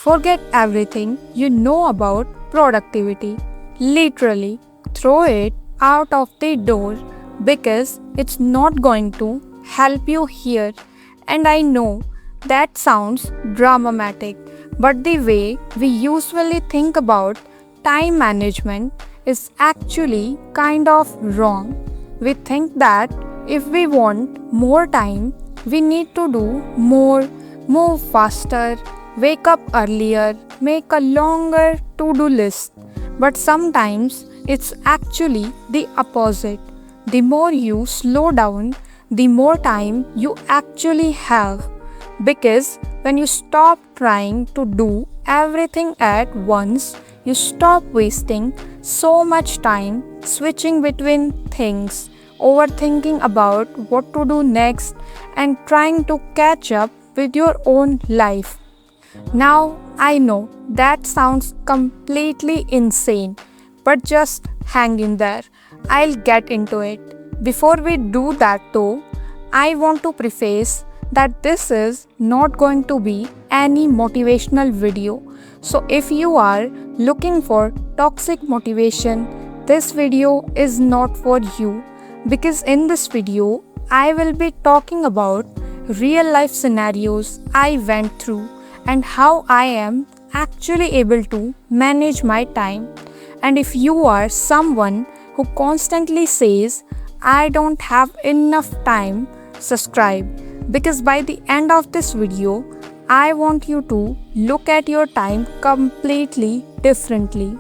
Forget everything you know about productivity. Literally, throw it out of the door because it's not going to help you here. And I know that sounds dramatic, but the way we usually think about time management is actually kind of wrong. We think that if we want more time, we need to do more, move faster, wake up earlier, make a longer to do list. But sometimes it's actually the opposite. The more you slow down, the more time you actually have. Because when you stop trying to do everything at once, you stop wasting so much time switching between things, overthinking about what to do next, and trying to catch up with your own life. Now, I know that sounds completely insane, but just hang in there. I'll get into it. Before we do that, though, I want to preface that this is not going to be any motivational video. So, if you are looking for toxic motivation, this video is not for you because in this video, I will be talking about real life scenarios I went through and how I am actually able to manage my time. And if you are someone who constantly says, I don't have enough time, subscribe because by the end of this video, I want you to look at your time completely differently.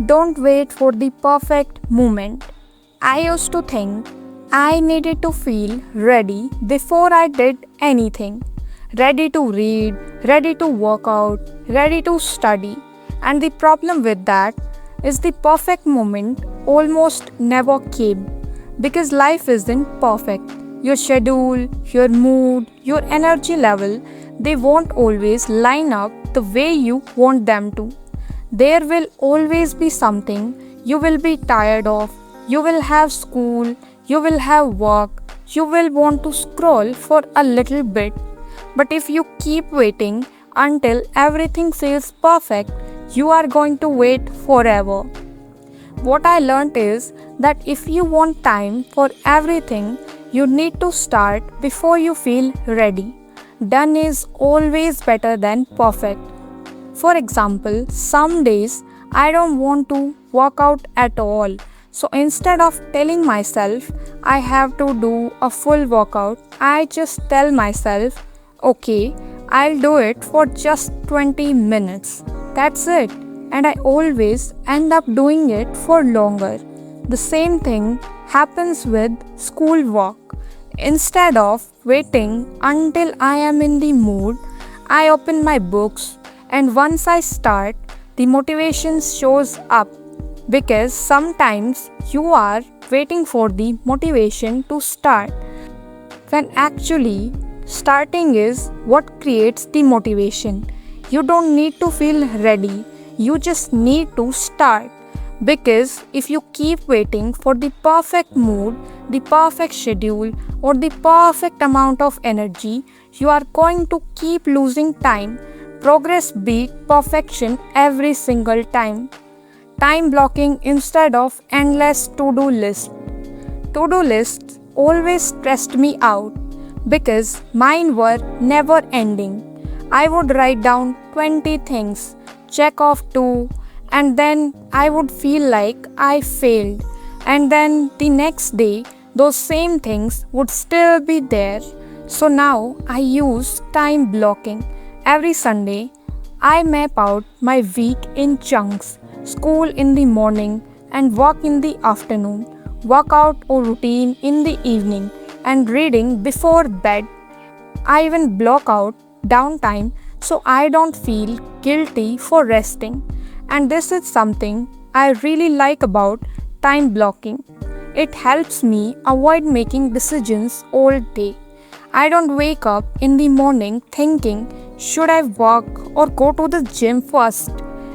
Don't wait for the perfect moment. I used to think I needed to feel ready before I did anything. Ready to read, ready to work out, ready to study. And the problem with that is the perfect moment almost never came because life isn't perfect. Your schedule, your mood, your energy level, they won't always line up the way you want them to. There will always be something you will be tired of. You will have school, you will have work, you will want to scroll for a little bit. But if you keep waiting until everything feels perfect, you are going to wait forever. What I learned is that if you want time for everything, you need to start before you feel ready. Done is always better than perfect. For example, some days I don't want to work out at all. So instead of telling myself I have to do a full workout, I just tell myself, okay, I'll do it for just 20 minutes. That's it. And I always end up doing it for longer. The same thing happens with schoolwork. Instead of waiting until I am in the mood, I open my books and once I start, the motivation shows up because sometimes you are waiting for the motivation to start when actually starting is what creates the motivation. You don't need to feel ready, you just need to start. Because if you keep waiting for the perfect mood, the perfect schedule, or the perfect amount of energy, you are going to keep losing time. Progress beats perfection every single time. Time blocking instead of endless to-do list. To-do lists always stressed me out because mine were never ending. I would write down 20 things, check off 2, and then I would feel like I failed. And then the next day, those same things would still be there. So now I use time blocking. Every Sunday, I map out my week in chunks, school in the morning and work in the afternoon, workout or routine in the evening, and reading before bed. I even block out downtime so I don't feel guilty for resting. And this is something I really like about time blocking. It helps me avoid making decisions all day. I don't wake up in the morning thinking, should I work or go to the gym first?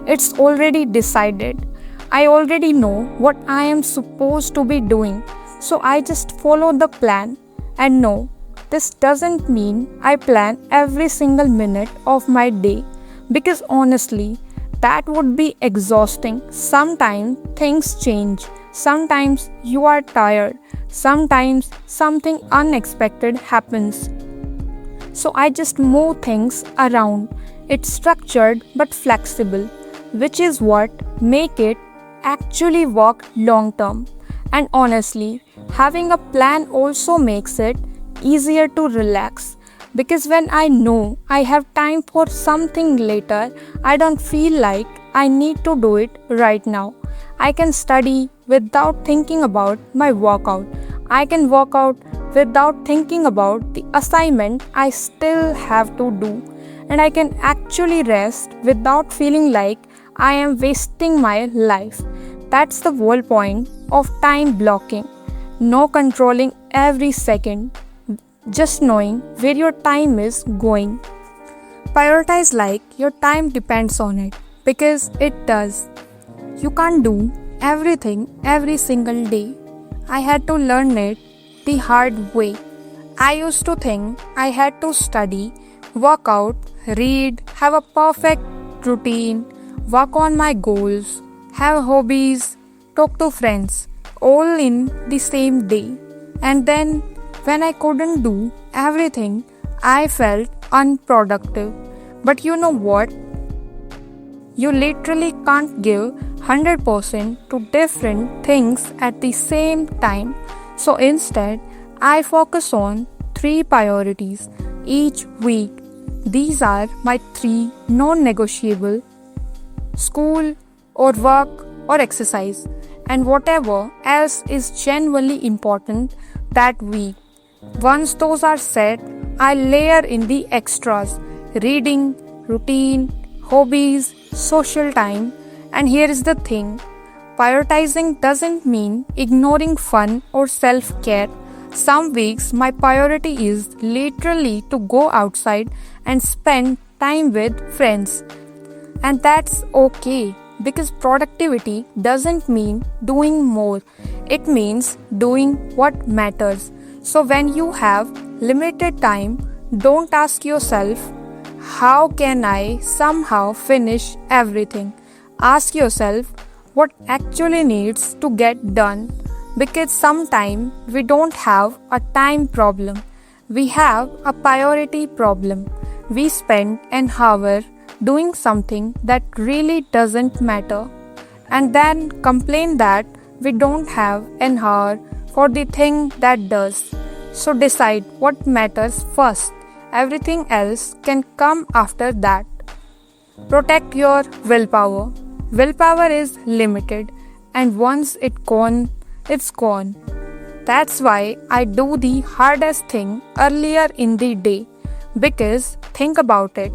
It's already decided. I already know what I am supposed to be doing, so I just follow the plan. And no, this doesn't mean I plan every single minute of my day, Because honestly, that would be exhausting. Sometimes things change. Sometimes you are tired. Sometimes something unexpected happens. So I just move things around. It's structured but flexible, which is what make it actually work long term. And honestly, having a plan also makes it easier to relax because when I know I have time for something later, I don't feel like I need to do it right now. I can study without thinking about my workout. I can work out without thinking about the assignment I still have to do. And I can actually rest without feeling like I am wasting my life. That's the whole point of time blocking. No controlling every second, just knowing where your time is going. Prioritize like your time depends on it because it does. You can't do everything every single day. I had to learn it the hard way. I used to think I had to study, work out, read, have a perfect routine, work on my goals, have hobbies, talk to friends, all in the same day. And then, when I couldn't do everything, I felt unproductive. But you know what? You literally can't give 100% to different things at the same time. So instead, I focus on 3 priorities each week. These are my 3 non-negotiable: school or work or exercise, and whatever else is genuinely important that week. Once those are set, I layer in the extras: reading, routine, hobbies, social time. And here is the thing: prioritizing doesn't mean ignoring fun or self care. Some weeks, my priority is literally to go outside and spend time with friends. And that's okay because productivity doesn't mean doing more, it means doing what matters. So when you have limited time, don't ask yourself, how can I somehow finish everything? Ask yourself what actually needs to get done, because sometimes we don't have a time problem, we have a priority problem. We spend an hour doing something that really doesn't matter and then complain that we don't have an hour for the thing that does. So decide what matters first. Everything else can come after that. Protect your willpower. Willpower is limited, and once it's gone. That's why I do the hardest thing earlier in the day. Because think about it,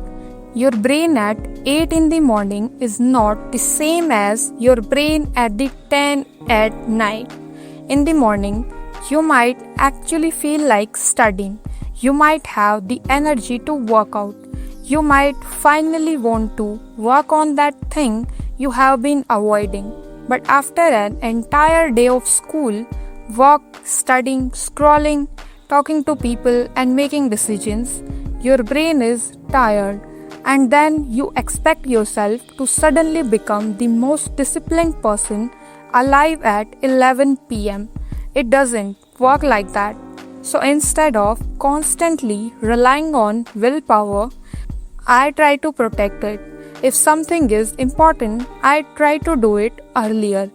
your brain at 8 in the morning is not the same as your brain at the 10 at night. In the morning, you might actually feel like studying. You might have the energy to work out. You might finally want to work on that thing you have been avoiding. But after an entire day of school, work, studying, scrolling, talking to people, and making decisions, your brain is tired. And then you expect yourself to suddenly become the most disciplined person alive at 11 pm. It doesn't work like that. So instead of constantly relying on willpower, I try to protect it. If something is important, I try to do it earlier.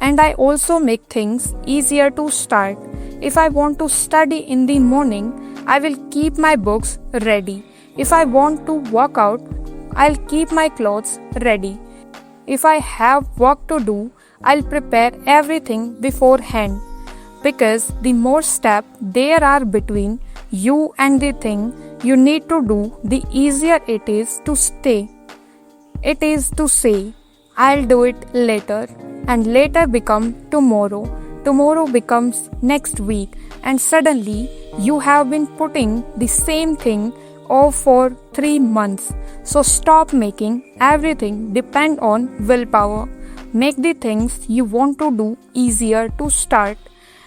And I also make things easier to start. If I want to study in the morning, I will keep my books ready. If I want to work out, I'll keep my clothes ready. If I have work to do, I'll prepare everything beforehand. Because the more steps there are between you and the thing you need to do, the easier it is to stay. It is to say, I'll do it later, and later become tomorrow. Tomorrow becomes next week, and suddenly you have been putting the same thing off for 3 months. So stop making everything depend on willpower. Make the things you want to do easier to start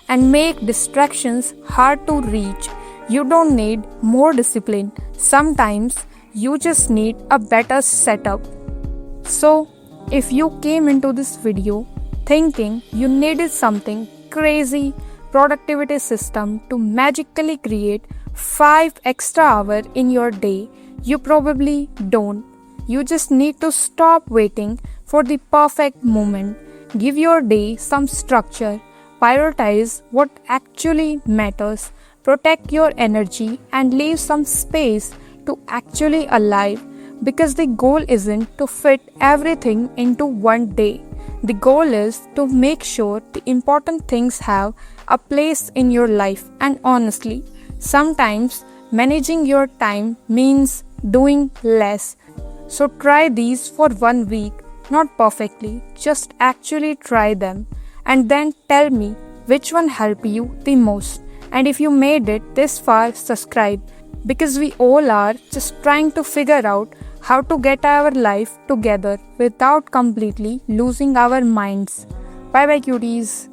and make distractions hard to reach. You don't need more discipline. Sometimes You just need a better setup. So, if you came into this video thinking you needed something crazy productivity system to magically create 5 extra hours in your day, you probably don't. You just need to stop waiting for the perfect moment. Give your day some structure, prioritize what actually matters, protect your energy, and leave some space to actually alive, because the goal isn't to fit everything into one day. The goal is to make sure the important things have a place in your life. And honestly, sometimes managing your time means doing less. So try these for 1 week, not perfectly, just actually try them, and then tell me which one helped you the most. And if you made it this far, subscribe, because we all are just trying to figure out how to get our life together without completely losing our minds. Bye bye, cuties.